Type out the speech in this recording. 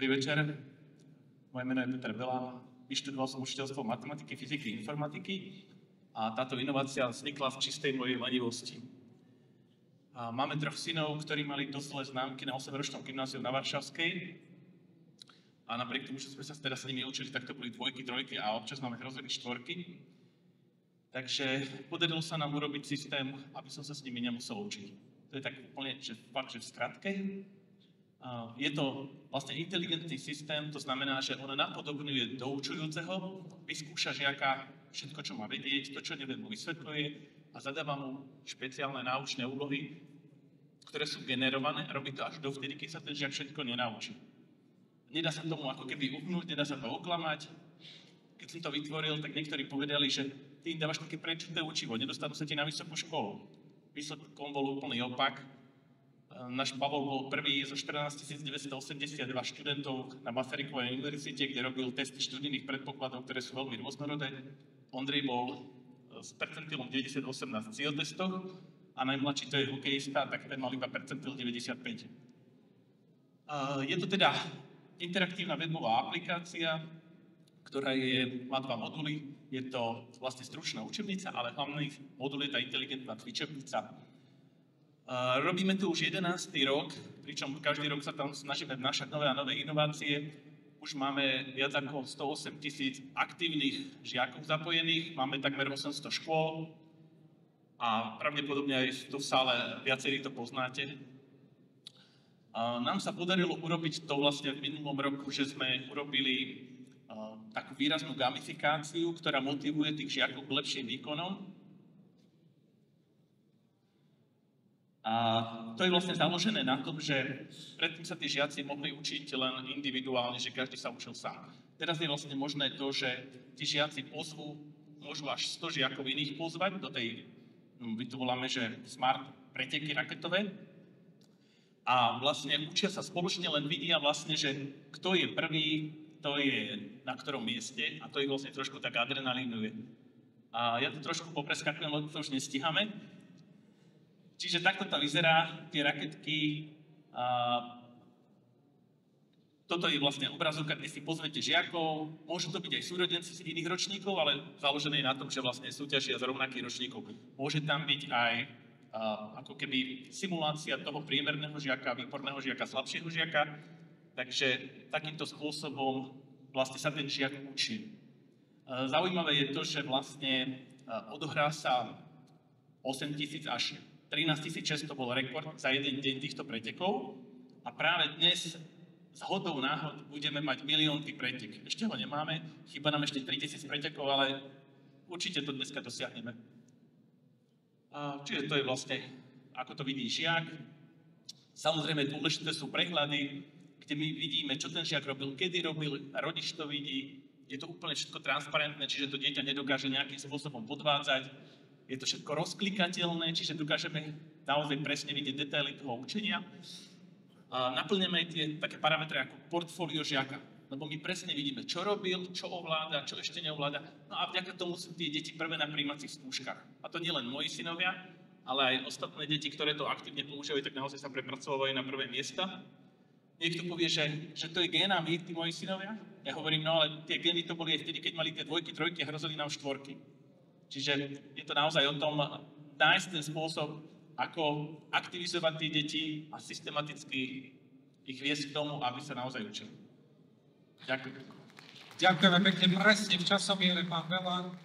Dobrý večer. Moje meno je Peter Bela. Vyštudoval som učiteľstvo matematiky, fyziky, informatiky a táto inovácia vznikla v čistej mojej lenivosti. Máme 3 synov, ktorí mali dosť zlé známky na 8-ročnom gymnáziu na Varšavskej. A napriek tomu, že sme sa teraz s nimi učili, tak to boli 2, 3 a občas máme hrozili 4. Takže podarilo sa nám urobiť systém, aby som sa s nimi nemusel učiť. To je tak úplne, že fakt, že v skratke. Je to vlastne inteligentný systém, to znamená, že on napodobňuje doučujúceho, vyskúša žiaka všetko, čo má vedieť, to, čo nevie, mu vysvetľuje a zadáva mu špeciálne náučné úlohy, ktoré sú generované a robí to až dovtedy, keď sa ten žiak všetko nenaučí. Nedá sa tomu ako keby uhnúť, nedá sa to oklamať. Keď som to vytvoril, tak niektorí povedali, že ty im dávaš také prečuté učivo, nedostanú sa ti na vysokú školu. Výsledkom bol úplný opak. Náš Pavol bol prvý zo 14 982 študentov na Masarykovej univerzite, kde robil testy študijných predpokladov, ktoré sú veľmi rôznorodé. Ondrej bol s percentilom 98 na CIO-testoch a najmladší, to je hokejista, tak ten mal iba percentil 95. Je to teda interaktívna webová aplikácia, ktorá má 2 moduly. Je to vlastne stručná učebnica, ale hlavný modul je tá inteligentná cvičebnica. Robíme tu už 11. rok, pričom každý rok sa tam snažíme vnášať nové a nové inovácie. Už máme viac ako 108 000 aktívnych žiakov zapojených, máme takmer 800 škôl a pravdepodobne aj tu v sále viacerí to poznáte. Nám sa podarilo urobiť to vlastne v minulom roku, že sme urobili takú výraznú gamifikáciu, ktorá motivuje tých žiakov k lepším výkonom. A to je vlastne založené na tom, že predtým sa tí žiaci mohli učiť len individuálne, že každý sa učil sám. Teraz je vlastne možné to, že tí žiaci môžu až 100 žiakov iných pozvať do tej, my to voláme, že smart preteky raketové. A vlastne učia sa spoločne, len vidia vlastne, že kto je prvý, to je na ktorom mieste a to ich vlastne trošku tak adrenalínuje. A ja to trošku popreskakujem, lebo to už nestíhame. Čiže takto to vyzerá, tie raketky. Toto je vlastne obrazovka, kde si pozvete žiakov. Môžu to byť aj súrodenci z iných ročníkov, ale založené na tom, že vlastne súťažia z rovnakých ročníkov. Môže tam byť aj ako keby simulácia toho priemerného žiaka, výborného žiaka, slabšieho žiaka. Takže takýmto spôsobom vlastne sa ten žiak učí. Zaujímavé je to, že vlastne odohrá sa 8 000 až 13 600 bol rekord za jeden deň týchto pretekov a práve dnes z hodou náhod budeme mať miliónky pretek. Ešte ho nemáme, chýba nám ešte 3000 pretekov, ale určite to dneska dosiahneme. Čiže to je vlastne, ako to vidí žiak. Samozrejme dôležité sú prehľady, kde my vidíme, čo ten žiak robil, kedy robil, rodič to vidí. Je to úplne všetko transparentné, čiže to dieťa nedokáže nejakým spôsobom podvádzať. Je to všetko rozklikateľné, čiže dokážeme naozaj presne vidieť detaily toho učenia. Naplňame tie také parametre ako portfólio žiaka, lebo my presne vidíme, čo robil, čo ovláda, čo ešte neovláda. No a vďaka tomu sú tie deti prvé na prijímacích skúškach. A to nie len moji synovia, ale aj ostatné deti, ktoré to aktívne používajú, tak naozaj sa prepracovajú na prvé miesta. Niekto povie, že to je génami, tí moji synovia. Ja hovorím, no ale tie gény to boli aj vtedy, keď mali tie 2, 3 a hrozili nám 4. Čiže je to naozaj o tom nájsť ten spôsob, ako aktivizovať tie deti a systematicky ich viesť k tomu, aby sa naozaj učili. Ďakujem. Ďakujeme pekne, presne v časomiere, pán Bela.